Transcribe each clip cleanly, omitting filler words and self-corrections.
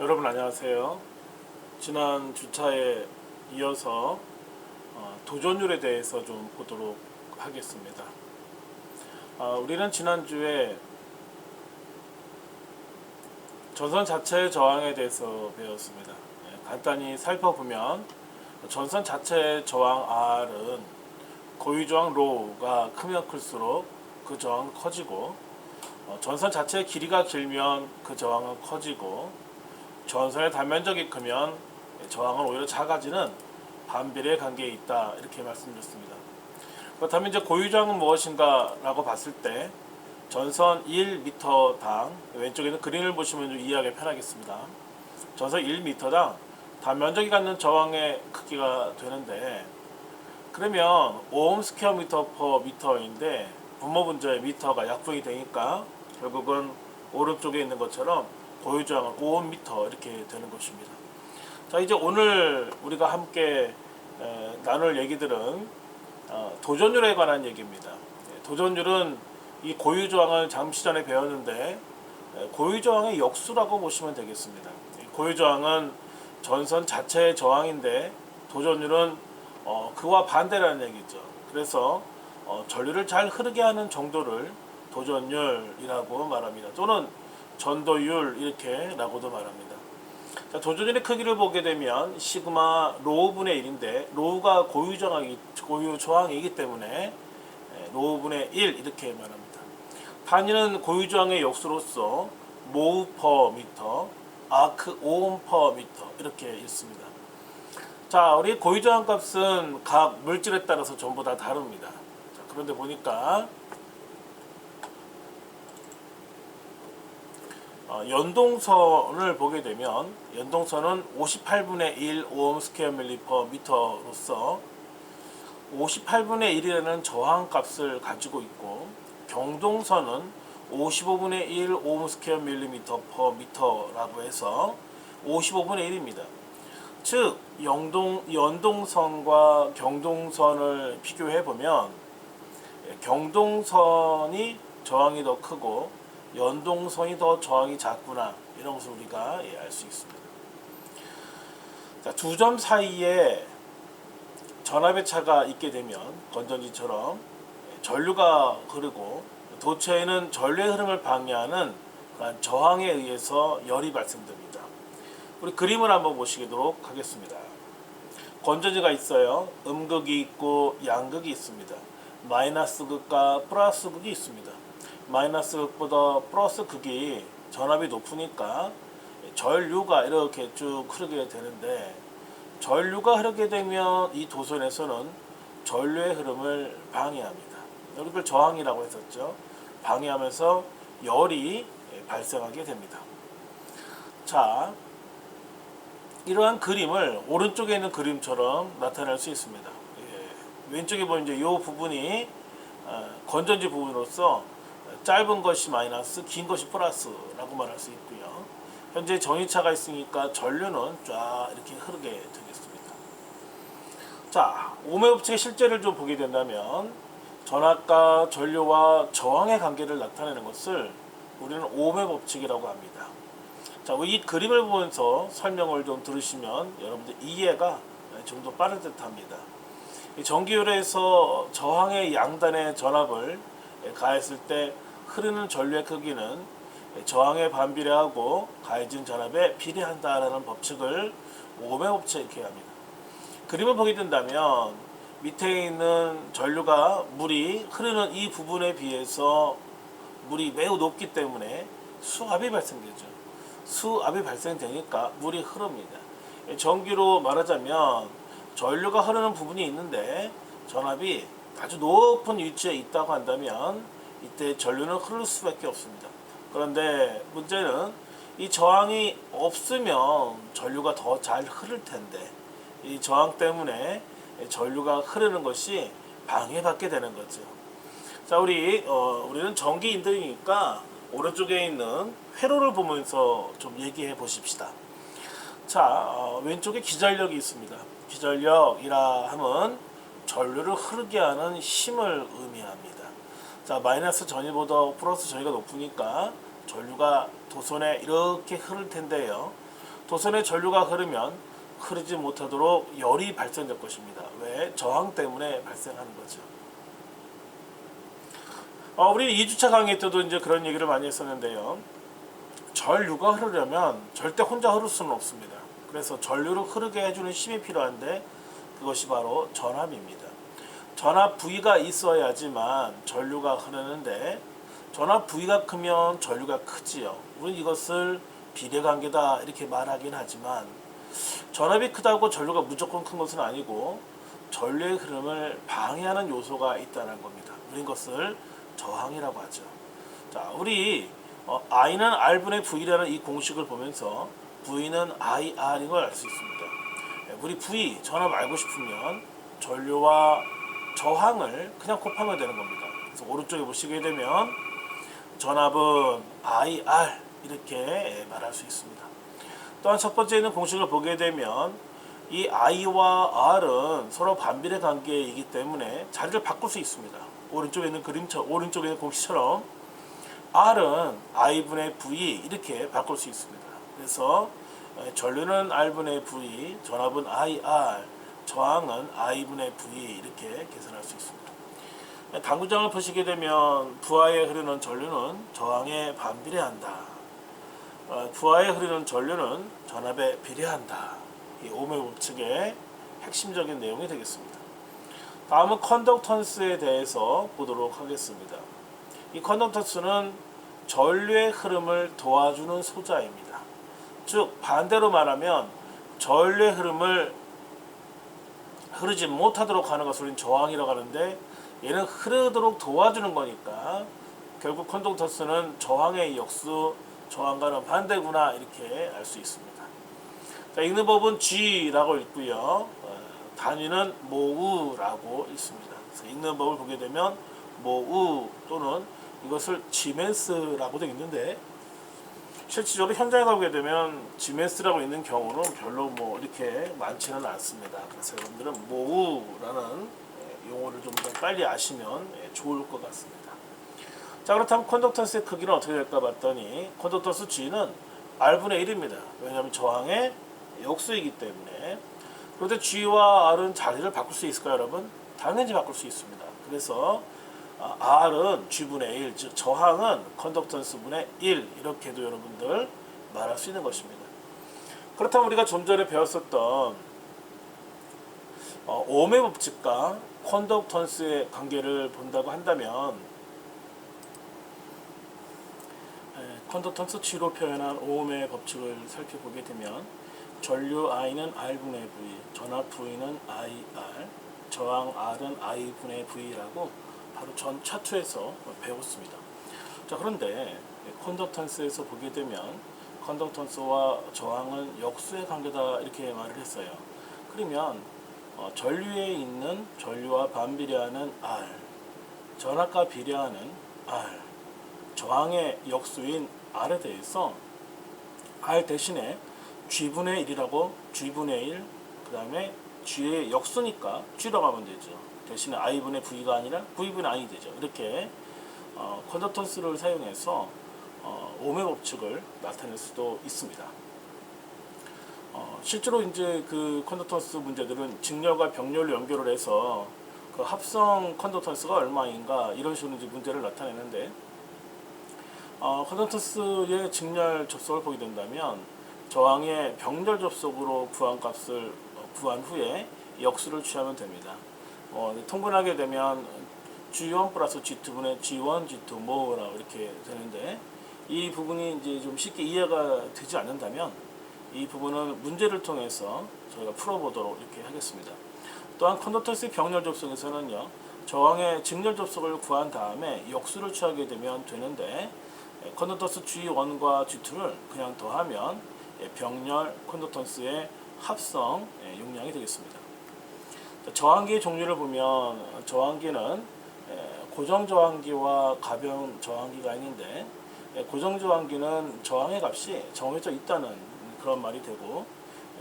여러분 안녕하세요. 지난 주차에 이어서 도전율에 대해서 좀 보도록 하겠습니다. 우리는 지난주에 전선 자체의 저항에 대해서 배웠습니다. 간단히 살펴보면 전선 자체의 저항 R은 고유 저항 로우가 크면 클수록 그 저항은 커지고, 전선 자체의 길이가 길면 그 저항은 커지고, 전선의 단면적이 크면 저항은 오히려 작아지는 반비례 관계에 있다, 이렇게 말씀드렸습니다. 그렇다면 이제 고유 저항은 무엇인가 라고 봤을 때 전선 1m당, 왼쪽에 있는 그림을 보시면 좀 이해하기 편하겠습니다. 전선 1m당 단면적이 갖는 저항의 크기가 되는데, 그러면 오hm 스퀘어 미터 퍼 미터인데 분모 분자의 미터가 약분이 되니까 결국은 오른쪽에 있는 것처럼 고유 저항은 5옴미터 이렇게 되는 것입니다. 자, 이제 오늘 우리가 함께 나눌 얘기들은 도전율에 관한 얘기입니다. 도전율은 이 고유 저항을 잠시 전에 배웠는데 고유 저항의 역수라고 보시면 되겠습니다. 고유 저항은 전선 자체의 저항인데 도전율은 그와 반대라는 얘기죠. 그래서 전류를 잘 흐르게 하는 정도를 도전율이라고 말합니다. 또는 전도율 이렇게라고도 말합니다. 자, 도전율의 크기를 보게 되면 시그마 로우분의 1인데 로우가 고유 저항이기 때문에 로우분의 1 이렇게 말합니다. 단위는 고유 저항의 역수로서 모우 퍼 미터, 아크 오hm 퍼 미터 이렇게 있습니다. 자, 우리 고유 저항 값은 각 물질에 따라서 전부 다 다릅니다. 자, 그런데 보니까 연동선을 보게 되면 연동선은 58분의 1 오hm 스퀘어 밀리 퍼 미터로서 58분의 1이라는 저항 값을 가지고 있고, 경동선은 55분의 1 오hm 스퀘어 밀리미터 퍼 미터라고 해서 55분의 1입니다. 즉 연동선과 경동선을 비교해 보면 경동선이 저항이 더 크고 연동선이 더 저항이 작구나, 이런 것을 우리가 알 수 있습니다. 두 점 사이에 전압의 차가 있게 되면 건전지처럼 전류가 흐르고 도처에는 전류의 흐름을 방해하는 그런 저항에 의해서 열이 발생됩니다. 우리 그림을 한번 보시도록 하겠습니다. 건전지가 있어요. 음극이 있고 양극이 있습니다. 마이너스 극과 플러스 극이 있습니다. 마이너스 극보다 플러스 극이 전압이 높으니까 전류가 이렇게 쭉 흐르게 되는데, 전류가 흐르게 되면 이 도선에서는 전류의 흐름을 방해합니다. 이걸 저항이라고 했었죠. 방해하면서 열이 발생하게 됩니다. 자, 이러한 그림을 오른쪽에 있는 그림처럼 나타낼 수 있습니다. 왼쪽에 보면 이제 이 부분이 건전지 부분으로서 짧은 것이 마이너스, 긴 것이 플러스라고 말할 수 있고요. 현재 전위차가 있으니까 전류는 쫙 이렇게 흐르게 되겠습니다. 자, ohm의 법칙의 실제를 좀 보게 된다면 전압과 전류와 저항의 관계를 나타내는 것을 우리는 ohm의 법칙이라고 합니다. 자, 이 그림을 보면서 설명을 좀 들으시면 여러분들 이해가 좀 더 빠를 듯 합니다. 전기율에서 저항의 양단의 전압을 가했을 때 흐르는 전류의 크기는 저항에 반비례하고 가해진 전압에 비례한다라는 법칙을 ohm의 법칙 이렇게 합니다. 그림을 보게 된다면 밑에 있는 전류가 물이 흐르는 이 부분에 비해서 물이 매우 높기 때문에 수압이 발생되죠. 수압이 발생되니까 물이 흐릅니다. 전기로 말하자면 전류가 흐르는 부분이 있는데 전압이 아주 높은 위치에 있다고 한다면 이때 전류는 흐를 수밖에 없습니다. 그런데 문제는 이 저항이 없으면 전류가 더 잘 흐를 텐데 이 저항 때문에 전류가 흐르는 것이 방해받게 되는 거죠. 자, 우리는 전기인들이니까 오른쪽에 있는 회로를 보면서 좀 얘기해 보십시다. 자, 왼쪽에 기전력이 있습니다. 기전력이라 함은 전류를 흐르게 하는 힘을 의미합니다. 자, 마이너스 전위보다 플러스 전위가 높으니까 전류가 도선에 이렇게 흐를 텐데요. 도선에 전류가 흐르면 흐르지 못하도록 열이 발생될 것입니다. 왜? 저항 때문에 발생하는 거죠. 우리 2주차 강의 때도 이제 그런 얘기를 많이 했었는데요. 전류가 흐르려면 절대 혼자 흐를 수는 없습니다. 그래서 전류를 흐르게 해주는 힘이 필요한데 그것이 바로 전압입니다. 전압 V가 있어야지만 전류가 흐르는데 전압 V가 크면 전류가 크지요. 우리는 이것을 비례관계다 이렇게 말하긴 하지만 전압이 크다고 전류가 무조건 큰 것은 아니고 전류의 흐름을 방해하는 요소가 있다는 겁니다. 우리는 이것을 저항이라고 하죠. 자, 우리 I는 R분의 V라는 이 공식을 보면서 V는 IR인 걸 알 수 있습니다. 우리 V, 전압 알고 싶으면 전류와 저항을 그냥 곱하면 되는 겁니다. 그래서 오른쪽에 보시게 되면 전압은 IR 이렇게 말할 수 있습니다. 또한 첫 번째 있는 공식을 보게 되면 이 I와 R은 서로 반비례 관계이기 때문에 자리를 바꿀 수 있습니다. 오른쪽에 있는 오른쪽에 있는 공식처럼 R은 I분의 V 이렇게 바꿀 수 있습니다. 그래서 전류는 R분의 V, 전압은 IR, 저항은 I분의 V 이렇게 계산할 수 있습니다. 당구장을 보시게 되면 부하에 흐르는 전류는 저항에 반비례한다. 부하에 흐르는 전류는 전압에 비례한다. 이 오음의 법칙의 핵심적인 내용이 되겠습니다. 다음은 컨덕턴스에 대해서 보도록 하겠습니다. 이 컨덕턴스는 전류의 흐름을 도와주는 소자입니다. 즉 반대로 말하면 전류의 흐름을 흐르지 못하도록 하는 것을 우리는 저항이라고 하는데 얘는 흐르도록 도와주는 거니까 결국 컨덕턴스는 저항의 역수, 저항과는 반대구나 이렇게 알 수 있습니다. 자, 읽는 법은 G라고 읽고요. 단위는 모우라고 읽습니다. 그래서 읽는 법을 보게 되면 모우 또는 이것을 지멘스라고 되어 있는데 실질적으로 현장에 가보게 되면 지멘스라고 있는 경우는 별로 뭐 이렇게 많지는 않습니다. 그래서 여러분들은 모우라는 용어를 좀 더 빨리 아시면 좋을 것 같습니다. 자, 그렇다면 컨덕턴스의 크기는 어떻게 될까 봤더니 컨덕턴스 G는 R분의 1입니다. 왜냐하면 저항의 역수이기 때문에. 그런데 G와 R은 자리를 바꿀 수 있을까요, 여러분? 당연히 바꿀 수 있습니다. 그래서 R은 G분의 1, 즉 저항은 컨덕턴스분의 1 이렇게도 여러분들 말할 수 있는 것입니다. 그렇다면 우리가 좀 전에 배웠었던 오음의 법칙과 컨덕턴스의 관계를 본다고 한다면 컨덕턴스 G로 표현한 오음의 법칙을 살펴보게 되면 전류 I는 R분의 V, 전압 V는 IR, 저항 R은 I분의 V라고 바로 전 차트에서 배웠습니다. 자, 그런데 컨덕턴스에서 보게 되면 컨덕턴스와 저항은 역수의 관계다 이렇게 말을 했어요. 그러면 전류에 있는 전류와 반비례하는 R, 전압과 비례하는 R, 저항의 역수인 R에 대해서 R 대신에 G분의 1이라고 G분의 1, 그 다음에 G의 역수니까 G라고 하면 되죠. 대신에 I분의 V가 아니라 V분의 I 되죠. 이렇게 컨덕턴스를 사용해서 오음의 법칙을 나타낼 수도 있습니다. 실제로 이제 그 컨덕턴스 문제들은 직렬과 병렬로 연결을 해서 그 합성 컨덕턴스가 얼마인가 이런 식으로 이제 문제를 나타내는데 컨덕턴스의 직렬 접속을 보게 된다면 저항의 병렬 접속으로 구한 값을 구한 후에 역수를 취하면 됩니다. 통분하게 되면 G1 플러스 G2분의 G1, G2 뭐라고 이렇게 되는데 이 부분이 이제 좀 쉽게 이해가 되지 않는다면 이 부분은 문제를 통해서 저희가 풀어보도록 이렇게 하겠습니다. 또한 컨덕턴스의 병렬 접속에서는요, 저항의 직렬 접속을 구한 다음에 역수를 취하게 되면 되는데 컨덕턴스 G1과 G2를 그냥 더하면 병렬 컨덕턴스의 합성 용량이 되겠습니다. 저항기의 종류를 보면 저항기는 고정 저항기와 가변 저항기가 있는데 고정 저항기는 저항의 값이 정해져 있다는 그런 말이 되고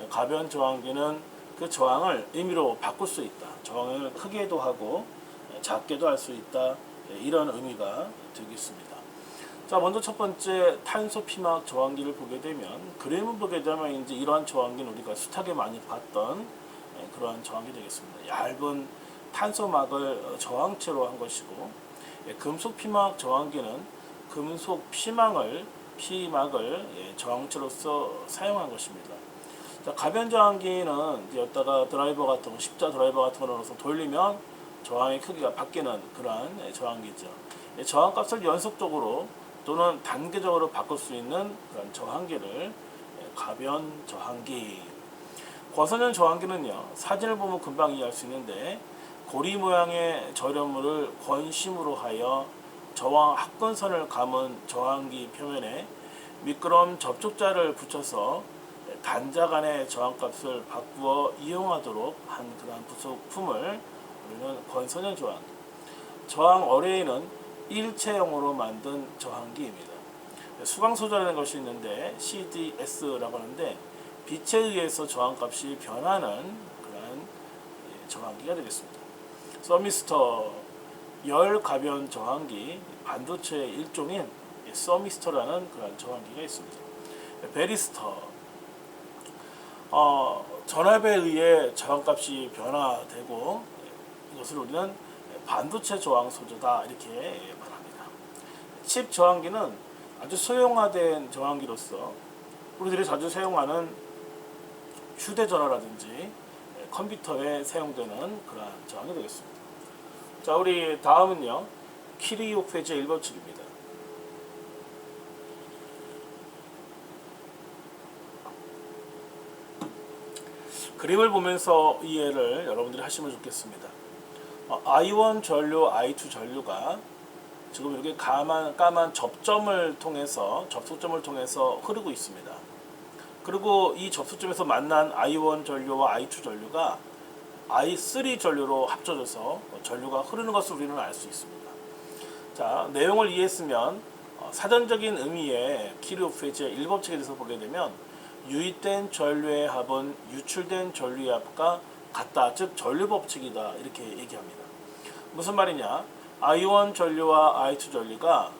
가변 저항기는 그 저항을 의미로 바꿀 수 있다. 저항을 크게도 하고 작게도 할 수 있다. 이런 의미가 되겠습니다. 자, 먼저 첫 번째 탄소 피막 저항기를 보게 되면 그림을 보게 되면 이제 이러한 저항기는 우리가 숱하게 많이 봤던 그러한 저항기 되겠습니다. 얇은 탄소막을 저항체로 한 것이고, 금속 피막 저항기는 금속 피막을 저항체로서 사용한 것입니다. 자, 가변 저항기는 여기다가 드라이버 같은 거, 십자 드라이버 같은 거 넣어서 돌리면 저항의 크기가 바뀌는 그러한 저항기죠. 저항값을 연속적으로 또는 단계적으로 바꿀 수 있는 그런 저항기를 가변 저항기. 권선형 저항기는요, 사진을 보면 금방 이해할 수 있는데 고리 모양의 절연물을 권심으로 하여 저항 합근선을 감은 저항기 표면에 미끄럼 접촉자를 붙여서 단자 간의 저항값을 바꾸어 이용하도록 한 그러한 부속품을 우리는 권선형 저항기. 저항 어레이는 일체형으로 만든 저항기입니다. 수강 소자라는 것이 있는데 CDS라고 하는데 빛에 의해서 저항값이 변하는 그러한 저항기가 되겠습니다. 서미스터 열 가변 저항기, 반도체의 일종인 서미스터라는 그런 저항기가 있습니다. 베리스터 전압에 의해 저항값이 변화되고 이것을 우리는 반도체 저항 소재다 이렇게 말합니다. 칩 저항기는 아주 소형화된 저항기로서 우리들이 자주 사용하는 휴대전화라든지 컴퓨터에 사용되는 그러한 저항이 되겠습니다. 자, 우리 다음은요, 키리오페제 1법칙입니다. 그림을 보면서 이해를 여러분들이 하시면 좋겠습니다. I1 전류, I2 전류가 지금 이렇게 까만 접점을 통해서 흐르고 있습니다. 그리고 이 접촉점에서 만난 I1 전류와 I2 전류가 I3 전류로 합쳐져서 전류가 흐르는 것을 우리는 알 수 있습니다. 자, 내용을 이해했으면 사전적인 의미의 키르호프의 제1법칙에 대해서 보게 되면 유입된 전류의 합은 유출된 전류의 합과 같다. 즉 전류법칙이다. 이렇게 얘기합니다. 무슨 말이냐? I1 전류와 I2 전류가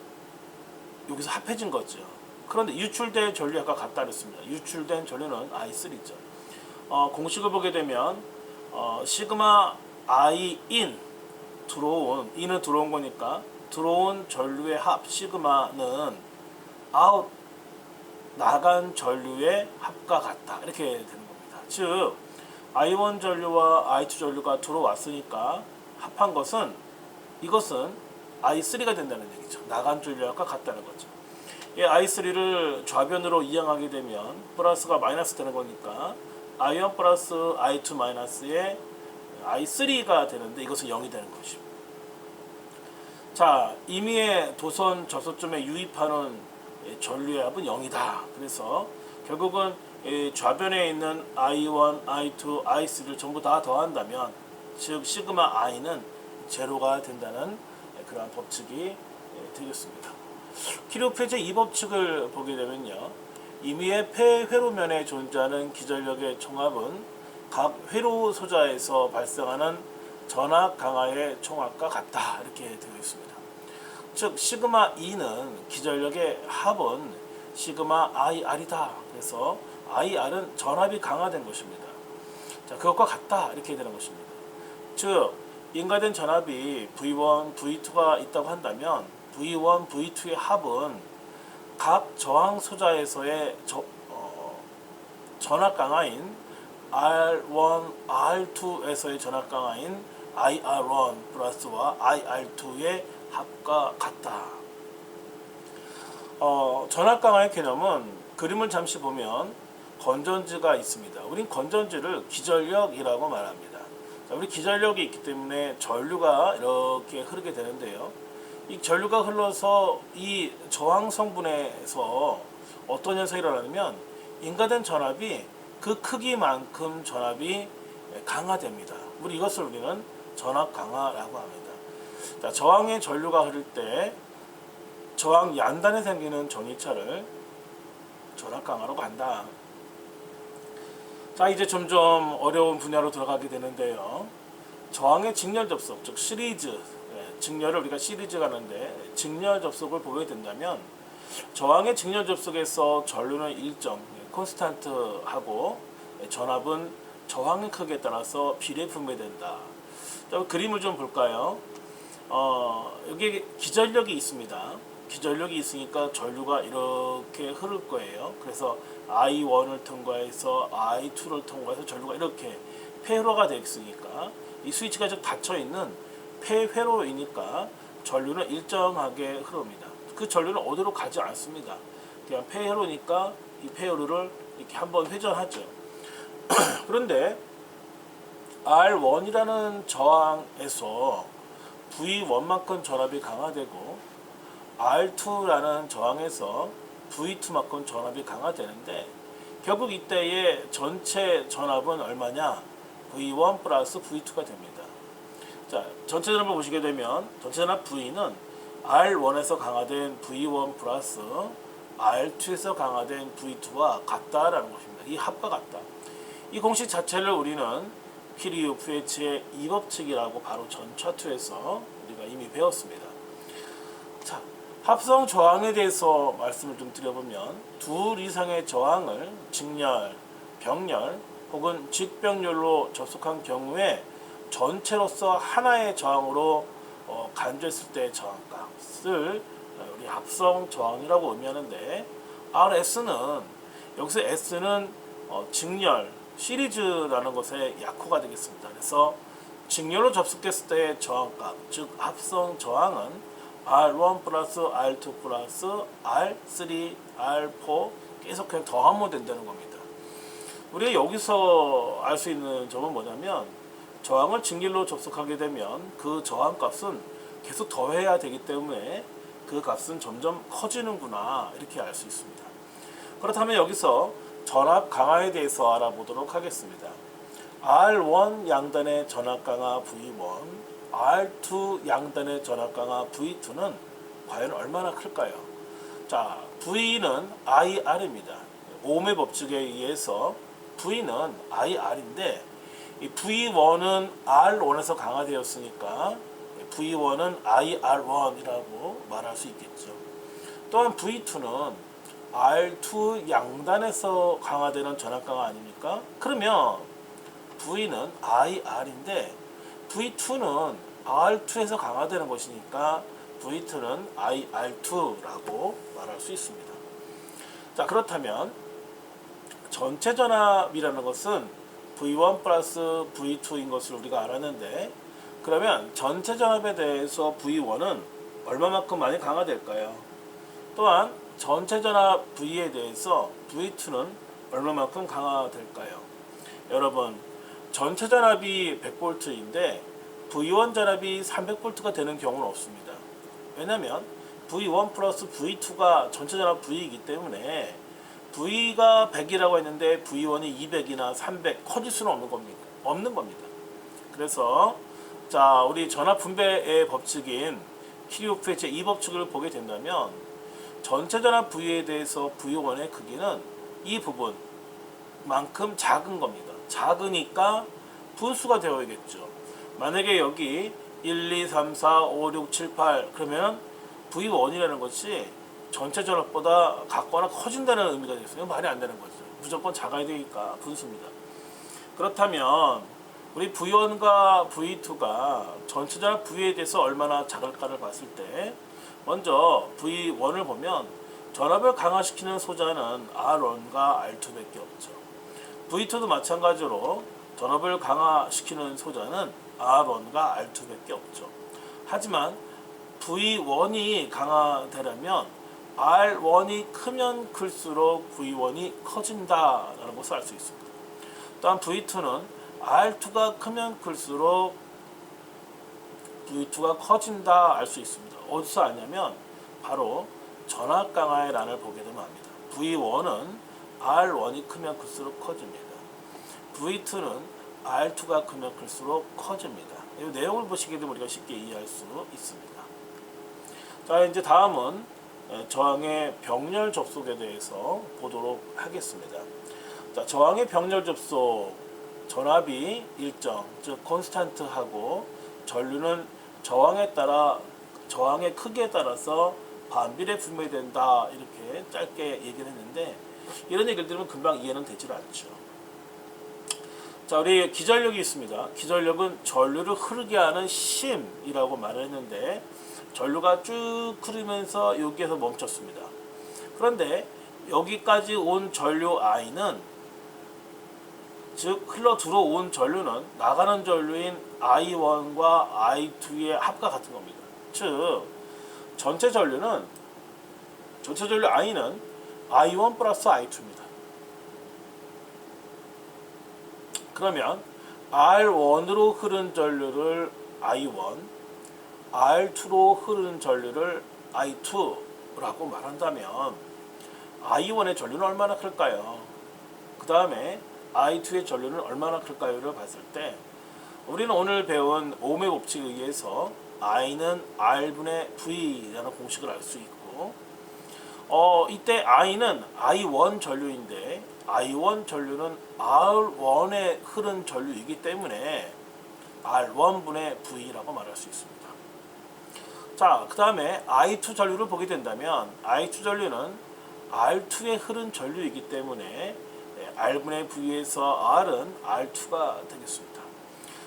여기서 합해진 거죠. 그런데 유출된 전류합과 같다 그랬습니다. 유출된 전류는 I3죠. 공식을 보게 되면 시그마 I in 인은 들어온 거니까 들어온 전류의 합 시그마는 아웃 나간 전류의 합과 같다. 이렇게 되는 겁니다. 즉 I1 전류와 I2 전류가 들어왔으니까 합한 것은 이것은 I3가 된다는 얘기죠. 나간 전류합과 같다는 거죠. 이 I3를 좌변으로 이항하게 되면 플러스가 마이너스 되는 거니까 I1 플러스 I2 마이너스에 I3가 되는데 이것은 0이 되는 것입니다. 자, 임의의 도선 접촉점에 유입하는 전류의 합은 0이다. 그래서 결국은 좌변에 있는 I1, I2, I3를 전부 다 더한다면 즉 시그마 I는 제로가 된다는 그러한 법칙이 되겠습니다. 키르호프의 이 법칙을 보게 되면요, 임의의 폐회로면에 존재하는 기전력의 총합은 각 회로 소자에서 발생하는 전압 강하의 총합과 같다. 이렇게 되어 있습니다. 즉 시그마 E는 기전력의 합은 시그마 IR이다. 그래서 IR은 전압이 강화된 것입니다. 자, 그것과 같다. 이렇게 되는 것입니다. 즉 인가된 전압이 V1, V2가 있다고 한다면 V1, V2의 합은 각 저항 소자에서의 전압 강화인 R1, R2에서의 전압 강화인 IR1 플러스와 IR2의 합과 같다. 전압 강화의 개념은 그림을 잠시 보면 건전지가 있습니다. 우린 건전지를 기전력이라고 말합니다. 자, 우리 기전력이 있기 때문에 전류가 이렇게 흐르게 되는데요. 이 전류가 흘러서 이 저항 성분에서 어떤 현상이 일어나냐면 인가된 전압이 그 크기만큼 전압이 강화됩니다. 이것을 우리는 전압 강화라고 합니다. 자, 저항의 전류가 흐를 때 저항 양단에 생기는 전이차를 전압 강화라고 한다. 자, 이제 점점 어려운 분야로 들어가게 되는데요. 저항의 직렬 접속, 즉 시리즈, 직렬을 우리가 시리즈 가는데 직렬 접속을 보게 된다면 저항의 직렬 접속에서 전류는 일정 콘스탄트하고 전압은 저항의 크기에 따라서 비례 분배된다. 자, 그림을 좀 볼까요? 여기 기전력이 있습니다. 기전력이 있으니까 전류가 이렇게 흐를 거예요. 그래서 I1을 통과해서 I2를 통과해서 전류가 이렇게 폐회로가 되어 있으니까 이 스위치가 좀 닫혀 있는 폐회로이니까 전류는 일정하게 흐릅니다. 그 전류는 어디로 가지 않습니다. 그냥 폐회로니까 이 폐회로를 이렇게 한번 회전하죠. 그런데 R1이라는 저항에서 V1만큼 전압이 강화되고 R2라는 저항에서 V2만큼 전압이 강화되는데 결국 이때의 전체 전압은 얼마냐? V1 플러스 V2가 됩니다. 자, 전체 전압을 보시게 되면 전체 전압 V는 R1에서 강화된 V1 플러스 R2에서 강화된 V2와 같다라는 것입니다. 이 합과 같다. 이 공식 자체를 우리는 키리우프의 제2법칙이라고 바로 전 차트에서 우리가 이미 배웠습니다. 자, 합성 저항에 대해서 말씀을 좀 드려보면 둘 이상의 저항을 직렬, 병렬 혹은 직병렬로 접속한 경우에 전체로서 하나의 저항으로 간주했을 때의 저항값을 우리 합성 저항이라고 의미하는데 RS는 여기서 S는 직렬, 시리즈라는 것의 약호가 되겠습니다. 그래서 직렬로 접속됐을 때의 저항값, 즉 합성 저항은 R1 플러스 R2 플러스 R3, R4 계속 그냥 더하면 된다는 겁니다. 우리가 여기서 알 수 있는 점은 뭐냐면 저항을 직렬로 접속하게 되면 그 저항값은 계속 더해야 되기 때문에 그 값은 점점 커지는구나 이렇게 알 수 있습니다. 그렇다면 여기서 전압 강화에 대해서 알아보도록 하겠습니다. R1 양단의 전압 강화 V1, R2 양단의 전압 강화 V2는 과연 얼마나 클까요? 자, V는 IR입니다. 오음의 법칙에 의해서 V는 IR인데 이 V1은 R1에서 강화되었으니까 V1은 IR1이라고 말할 수 있겠죠. 또한 V2는 R2 양단에서 강화되는 전압 강화 아닙니까? 그러면 V는 IR인데 V2는 R2에서 강화되는 것이니까 V2는 IR2라고 말할 수 있습니다. 자, 그렇다면 전체 전압이라는 것은 V1 플러스 V2인 것을 우리가 알았는데 그러면 전체 전압에 대해서 V1은 얼마만큼 많이 강화될까요? 또한 전체 전압 V에 대해서 V2는 얼마만큼 강화될까요? 여러분, 전체 전압이 100V인데 V1 전압이 300V가 되는 경우는 없습니다. 왜냐하면 V1 플러스 V2가 전체 전압 V이기 때문에 V가 100이라고 했는데 V1이 200이나 300 커질 수는 없는 겁니다. 그래서 자, 우리 전압 분배의 법칙인 키리오프의 제2법칙을 보게 된다면 전체 전압 V에 대해서 V1의 크기는 이 부분만큼 작은 겁니다. 작으니까 분수가 되어야겠죠. 만약에 여기 1, 2, 3, 4, 5, 6, 7, 8 그러면 V1이라는 것이 전체 전압보다 같거나 커진다는 의미가 되겠어요. 말이 안 되는 거죠. 무조건 작아야 되니까 분수입니다. 그렇다면 우리 V1과 V2가 전체 전압 V에 대해서 얼마나 작을까를 봤을 때 먼저 V1을 보면 전압을 강화시키는 소자는 R1과 R2밖에 없죠. V2도 마찬가지로 전압을 강화시키는 소자는 R1과 R2밖에 없죠. 하지만 V1이 강화되려면 R1이 크면 클수록 V1이 커진다라는 것을 알 수 있습니다. 또한 V2는 R2가 크면 클수록 V2가 커진다 알 수 있습니다. 어디서 아냐면 바로 전압 강화의 란을 보게 되면 압니다. V1은 R1이 크면 클수록 커집니다. V2는 R2가 크면 클수록 커집니다. 이 내용을 보시게 되면 우리가 쉽게 이해할 수 있습니다. 자, 이제 다음은 저항의 병렬 접속에 대해서 보도록 하겠습니다. 자, 저항의 병렬 접속, 전압이 일정, 즉 콘스탄트하고 전류는 저항에 따라 저항의 크기에 따라서 반비례 분배된다 이렇게 짧게 얘기를 했는데 이런 얘기를 들으면 금방 이해는 되질 않죠. 자, 우리 기전력이 있습니다. 기전력은 전류를 흐르게 하는 심이라고 말을 했는데 전류가 쭉 흐르면서 여기에서 멈췄습니다. 그런데 여기까지 온 전류 I는 즉 흘러 들어온 전류는 나가는 전류인 I1과 I2의 합과 같은 겁니다. 즉 전체 전류 I는 I1 플러스 I2입니다. 그러면 R1으로 흐른 전류를 I1, R2로 흐르는 전류를 I2라고 말한다면 I1의 전류는 얼마나 클까요? 그 다음에 I2의 전류는 얼마나 클까요를 봤을 때 우리는 오늘 배운 오음의 법칙에 의해서 I는 R분의 V라는 공식을 알 수 있고 이때 I는 I1 전류인데 I1 전류는 R1에 흐른 전류이기 때문에 R1분의 V라고 말할 수 있습니다. 자, 그 다음에 I2 전류를 보게 된다면 I2 전류는 R2에 흐른 전류이기 때문에 R분의 V에서 R은 R2가 되겠습니다.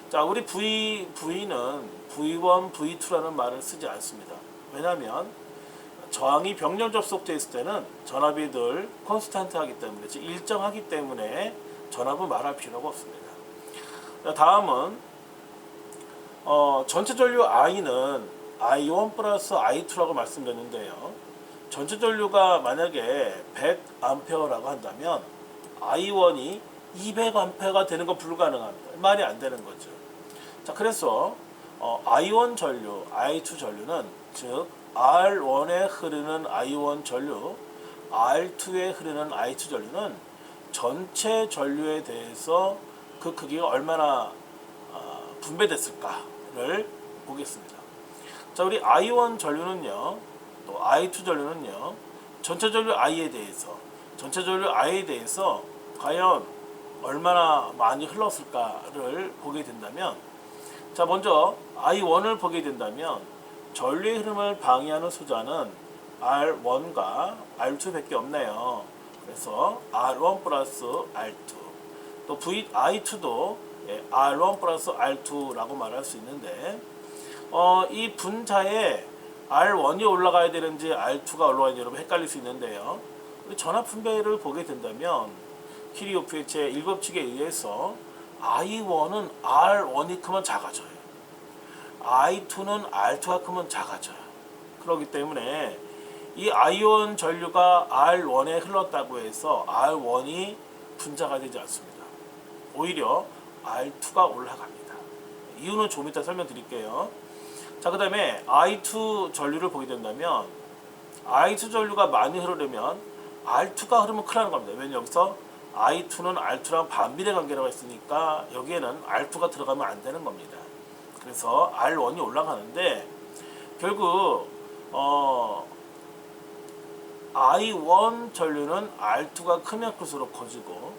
자, 우리 V는 V1, V2라는 말을 쓰지 않습니다. 왜냐하면 저항이 병렬 접속되어 있을 때는 전압이 늘 콘스탄트하기 때문에, 즉 일정하기 때문에 전압은 말할 필요가 없습니다. 자, 다음은 전체 전류 I는 I1 플러스 I2라고 말씀드렸는데요. 전체 전류가 만약에 100A라고 한다면 I1이 200A가 되는 건 불가능합니다. 말이 안 되는 거죠. 자, 그래서 I1 전류, I2 전류는 즉 R1에 흐르는 I1 전류, R2에 흐르는 I2 전류는 전체 전류에 대해서 그 크기가 얼마나 분배됐을까를 보겠습니다. 자, 우리 I1 전류는요, 또 I2 전류는요, 전체 전류 I에 대해서 과연 얼마나 많이 흘렀을까를 보게 된다면, 자, 먼저 I1을 보게 된다면 전류의 흐름을 방해하는 수자는 R1과 R2밖에 없네요. 그래서 R1 플러스 R2, 또 I2도 R1 플러스 R2라고 말할 수 있는데 이 분자에 R1이 올라가야 되는지 R2가 올라가야 되는지 여러분 헷갈릴 수 있는데요. 우리 전압 분배를 보게 된다면 키리오프의 제1법칙에 의해서 I1은 R1이 크면 작아져요. I2는 R2가 크면 작아져요. 그렇기 때문에 이 I1 전류가 R1에 흘렀다고 해서 R1이 분자가 되지 않습니다. 오히려 R2가 올라갑니다. 이유는 좀 이따 설명드릴게요. 자, 그 다음에 I2 전류를 보게 된다면 I2 전류가 많이 흐르려면 R2가 흐르면 큰일 나는 겁니다. 왜냐면 여기서 I2는 R2랑 반비례 관계라고 했으니까 여기에는 R2가 들어가면 안 되는 겁니다. 그래서 R1이 올라가는데 결국 I1 전류는 R2가 크면 클수록 커지고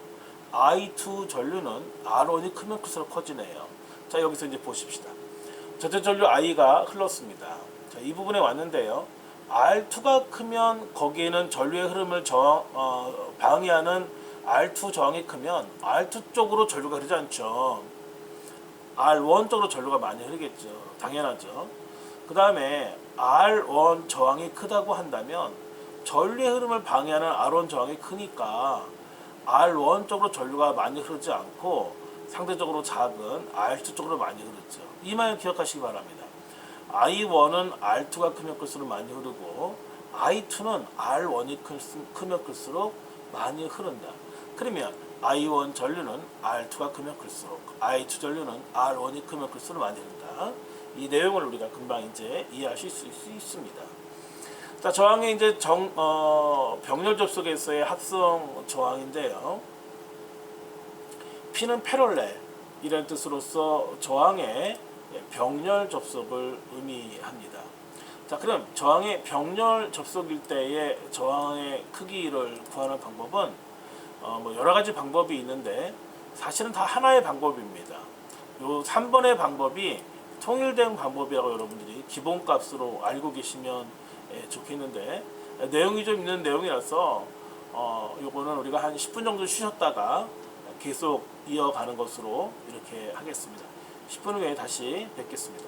I2 전류는 R1이 크면 클수록 커지네요. 자, 여기서 이제 보십시다. 전체 전류 I가 흘렀습니다. 자, 이 부분에 왔는데요. R2가 크면 거기에는 전류의 흐름을 방해하는 R2 저항이 크면 R2 쪽으로 전류가 흐르지 않죠. R1 쪽으로 전류가 많이 흐르겠죠. 당연하죠. 그 다음에 R1 저항이 크다고 한다면 전류의 흐름을 방해하는 R1 저항이 크니까 R1 쪽으로 전류가 많이 흐르지 않고 상대적으로 작은 R2 쪽으로 많이 흐르죠. 이 말 기억하시기 바랍니다. I1은 R2가 크면 클수록 많이 흐르고 I2는 R1이 크면 클수록 많이 흐른다. 그러면 I1 전류는 R2가 크면 클수록, I2 전류는 R1이 크면 클수록 많이 흐른다. 이 내용을 우리가 금방 이제 이해하실 수 있습니다. 자, 저항의 이제 병렬 접속에서의 합성 저항인데요. P는 패럴렐 이런 뜻으로서 저항의 병렬 접속을 의미합니다. 자, 그럼 저항의 병렬 접속일 때의 저항의 크기를 구하는 방법은 여러 가지 방법이 있는데 사실은 다 하나의 방법입니다. 요 3번의 방법이 통일된 방법이라고 여러분들이 기본값으로 알고 계시면 좋겠는데 내용이 좀 있는 내용이라서 요거는 우리가 한 10분 정도 쉬셨다가 계속 이어가는 것으로 이렇게 하겠습니다. 10분 후에 다시 뵙겠습니다.